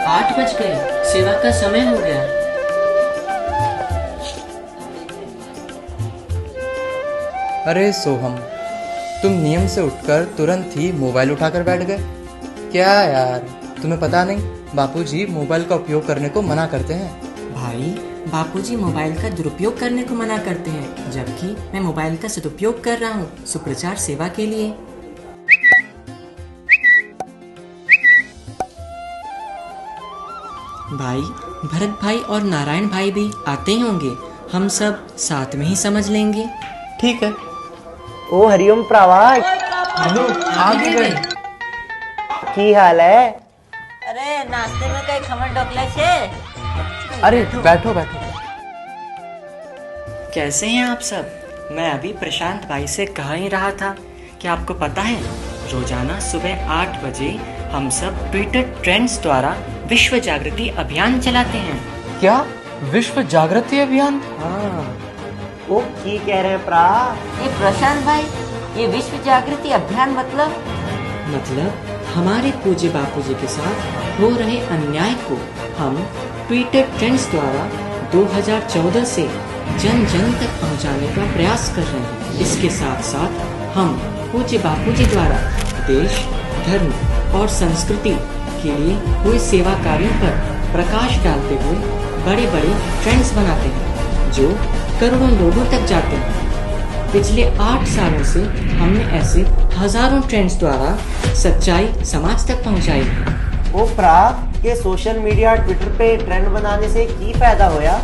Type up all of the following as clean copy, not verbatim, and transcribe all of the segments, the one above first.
8 बज गए, सेवा का समय हो गया। अरे सोहम, तुम नियम से उठकर तुरंत ही मोबाइल उठाकर बैठ गए। क्या यार, तुम्हें पता नहीं बापूजी मोबाइल का उपयोग करने को मना करते हैं। भाई, बापूजी मोबाइल का दुरुपयोग करने को मना करते हैं, जबकि मैं मोबाइल का सदुपयोग कर रहा हूँ सुप्रचार सेवा के लिए। भाई, भरत भाई और नारायण भाई भी आते ही होंगे, हम सब साथ में ही समझ लेंगे। ठीक है। ओ हरिओम प्रावा, आगे गए। की हाल है? अरे नाश्ते में कई खमण ढोकला छे। अरे बैठो बैठो। कैसे हैं आप सब? मैं अभी प्रशांत भाई से कह ही रहा था कि आपको पता है, रोजाना सुबह 8 बजे हम सब ट्विटर ट्रेंड्स द्वारा विश्व जागृति अभियान चलाते हैं। क्या विश्व जागृति अभियान? हाँ, ओ की कह रहे हैं प्रा? ये प्रशांत भाई, ये विश्व जागृति अभियान मतलब हमारे पूज्य बापूजी के साथ हो रहे अन्याय को हम ट्विटर ट्रेंड्स द्वारा 2014 से जन जन तक पहुंचाने का प्रयास कर रहे हैं। इसके साथ साथ हम पूज्य बापूजी द्वारा देश, धर्म और संस्कृति के लिए हुए सेवा कार्यों पर प्रकाश डालते हुए बड़े बड़े ट्रेंड्स बनाते हैं जो करोड़ों लोगों तक जाते हैं। पिछले 8 सालों से हमने ऐसे हजारों ट्रेंड्स द्वारा सच्चाई समाज तक पहुंचाई है। ओ प्रा, ये सोशल मीडिया ट्विटर पे ट्रेंड बनाने से की फायदा होया?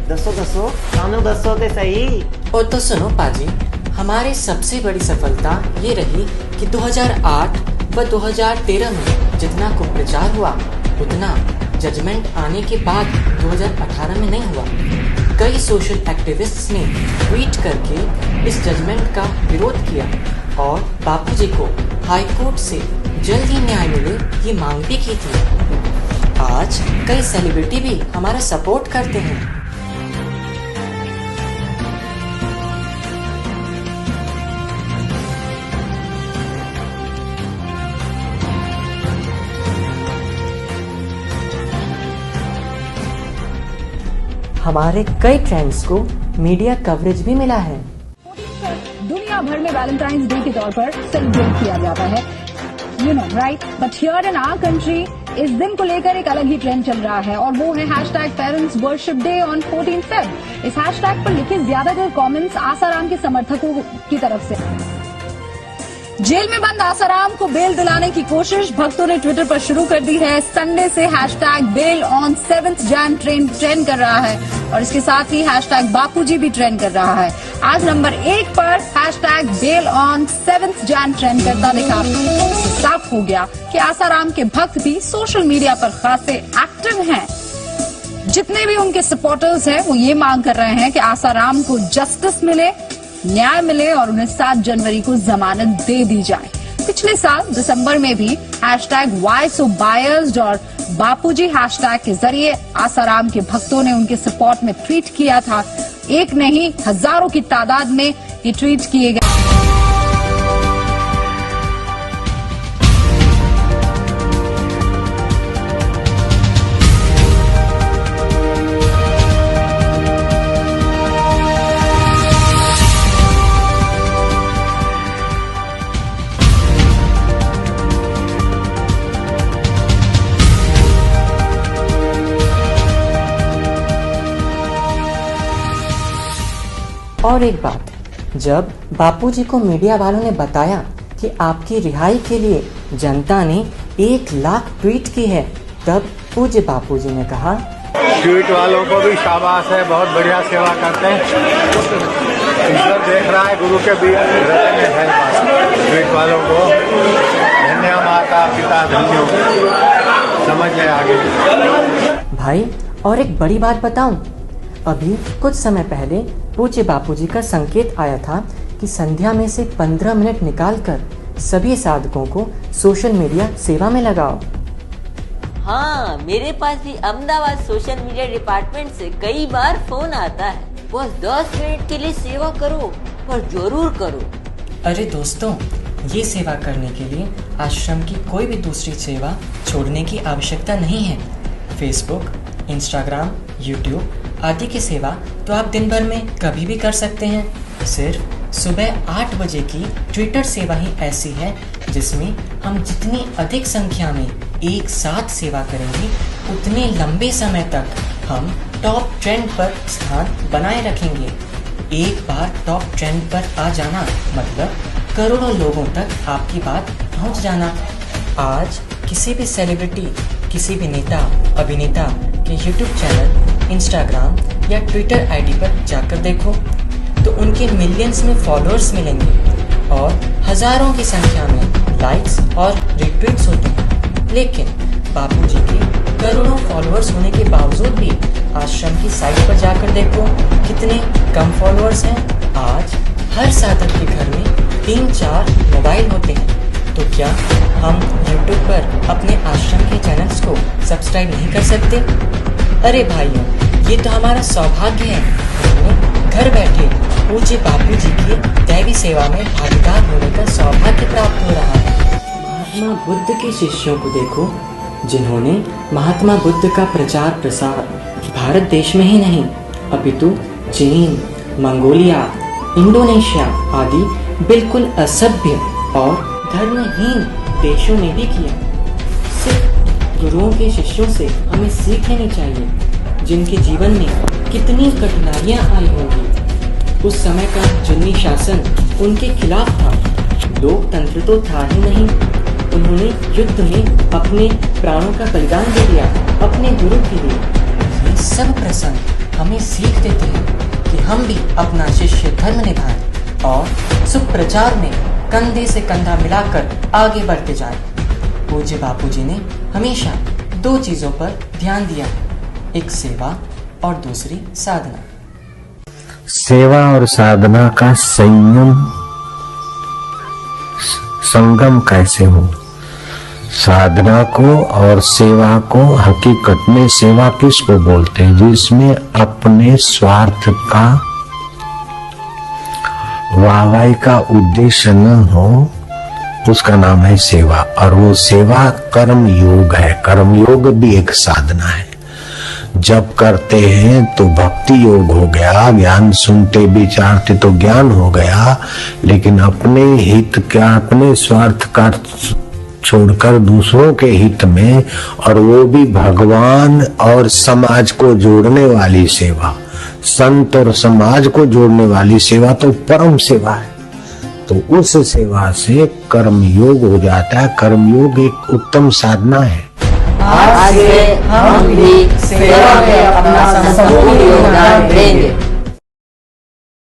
दसो सानू दसो ते सही। और तो सुनो पाजी, हमारी सबसे बड़ी सफलता ये रही कि 2008 व 2013 में जितना कुप्रचार हुआ उतना जजमेंट आने के बाद 2018 में नहीं हुआ। कई सोशल एक्टिविस्ट्स ने ट्वीट करके इस जजमेंट का विरोध किया और बापूजी को हाई कोर्ट से जल्द ही न्याय मिले ये मांग भी की थी। आज कई सेलिब्रिटी भी हमारा सपोर्ट करते हैं। हमारे कई ट्रेंड्स को मीडिया कवरेज भी मिला है। दुनिया भर में वैलेंटाइंस डे के तौर पर सेलिब्रेट किया जाता है, you know right. But here in our country इस दिन को लेकर एक अलग ही ट्रेंड चल रहा है और वो है #parents worship day on 14 Feb। इस हैशटैग पर लिखे ज्यादातर कमेंट्स आसाराम के समर्थकों की तरफ से। जेल में बंद आसाराम को बेल दिलाने की कोशिश भक्तों ने ट्विटर पर शुरू कर दी है। संडे से #bell on 7th Jan trend कर रहा है और इसके साथ ही #बापूजी भी ट्रेंड कर रहा है। आज नंबर 1 पर #bell on 7th Jan trend करता दिखा। साफ हो गया कि आसाराम के भक्त भी सोशल मीडिया पर खासे एक्टिव हैं। जितने भी उनके सपोर्टर्स हैं वो ये मांग कर रहे हैं कि आसाराम को जस्टिस मिले, न्याय मिले और उन्हें 7 जनवरी को जमानत दे दी जाए। पिछले साल दिसंबर में भी #WhySoBiased और बापूजी हैशटैग के जरिए आसाराम के भक्तों ने उनके सपोर्ट में ट्वीट किया था। एक नहीं, हजारों की तादाद में ये ट्वीट किए गए। और एक बात, जब बापूजी को मीडिया वालों ने बताया कि आपकी रिहाई के लिए जनता ने 1 लाख ट्वीट की है, तब पूज्य बापूजी ने कहा, ट्वीट वालों को भी शाबाश है, बहुत बढ़िया सेवा करते हैं। ईश्वर देख रहा है, गुरु के भी हृदय में है। ट्वीट वालों को धन्य माता पिता धन्यों, समझ में आगे। भाई और एक बड़ी बात बताऊं, अभी कुछ समय पहले पूज्य बापूजी का संकेत आया था कि संध्या में से 15 मिनट निकालकर सभी साधकों को सोशल मीडिया सेवा में लगाओ। हाँ, मेरे पास भी अहमदाबाद सोशल मीडिया डिपार्टमेंट से कई बार फोन आता है, बस 10 मिनट के लिए सेवा करो, पर जरूर करो। अरे दोस्तों, ये सेवा करने के लिए आश्रम की कोई भी दूसरी सेवा छोड़ने की आवश्यकता नहीं है। फेसबुक, इंस्टाग्राम, यूट्यूब आदि की सेवा तो आप दिन भर में कभी भी कर सकते हैं। सिर्फ सुबह 8 बजे की ट्विटर सेवा ही ऐसी है जिसमें हम जितनी अधिक संख्या में एक साथ सेवा करेंगे उतने लंबे समय तक हम टॉप ट्रेंड पर स्थान बनाए रखेंगे। एक बार टॉप ट्रेंड पर आ जाना मतलब करोड़ों लोगों तक आपकी बात पहुंच जाना। आज किसी भी सेलिब्रिटी, किसी भी नेता, अभिनेता के यूट्यूब चैनल, इंस्टाग्राम या ट्विटर आईडी पर जाकर देखो तो उनके मिलियंस में फॉलोअर्स मिलेंगे और हजारों की संख्या में लाइक्स और रिट्वीट्स होते हैं। लेकिन बापूजी के करोड़ों फॉलोअर्स होने के बावजूद भी आश्रम की साइट पर जाकर देखो कितने कम फॉलोअर्स हैं। आज हर साधक के घर में 3-4 मोबाइल होते हैं, तो क्या हम YouTube पर अपने आश्रम के चैनल्स को सब्सक्राइब नहीं कर सकते? अरे भाइयों, ये तो हमारा सौभाग्य है, हमें घर बैठे पूज्य बापूजी की दैवी सेवा में भागीदार होने का सौभाग्य प्राप्त हो रहा है। महात्मा बुद्ध के शिष्यों को देखो जिन्होंने महात्मा बुद्ध का प्रचार प्रसार भारत देश में ही नहीं अपितु चीन, मंगोलिया, इंडोनेशिया आदि बिल्कुल असभ्य और धर्महीन देशों में भी किया। सिर्फ गुरुओं के शिष्यों से हमें सीख लेनी चाहिए जिनके जीवन में कितनी कठिनाइयां आई होंगी। उस समय का जुल्मी शासन उनके खिलाफ था, लोकतंत्र तो था ही नहीं। उन्होंने युद्ध में अपने प्राणों का बलिदान दे दिया अपने गुरु के लिए। ये सब प्रसंग हमें सीख देते हैं कि हम भी अपना शिष्य धर्म निभाएं और सुप्रचार में कंधे से कंधा मिलाकर आगे बढ़ते जाएं। पूज्य बापूजी ने हमेशा 2 चीजों पर ध्यान दिया, एक सेवा और दूसरी साधना। सेवा और साधना का संगम कैसे हो? साधना को और सेवा को हकीकत में सेवा किसको बोलते हैं? जिसमें अपने स्वार्थ का वाहवाही का उद्देश्य न हो, उसका नाम है सेवा। और वो सेवा कर्म योग है। कर्म योग भी एक साधना है। जब करते हैं तो भक्ति योग हो गया, ज्ञान सुनते विचारते तो ज्ञान हो गया, लेकिन अपने हित का, अपने स्वार्थ का छोड़कर दूसरों के हित में, और वो भी भगवान और समाज को जोड़ने वाली सेवा, संत और समाज को जोड़ने वाली सेवा तो परम सेवा है। तो उस सेवा से कर्म योग हो जाता है। कर्म योग एक उत्तम साधना है। आज से हम भी सेवा में अपना संपूर्ण योगदान देंगे।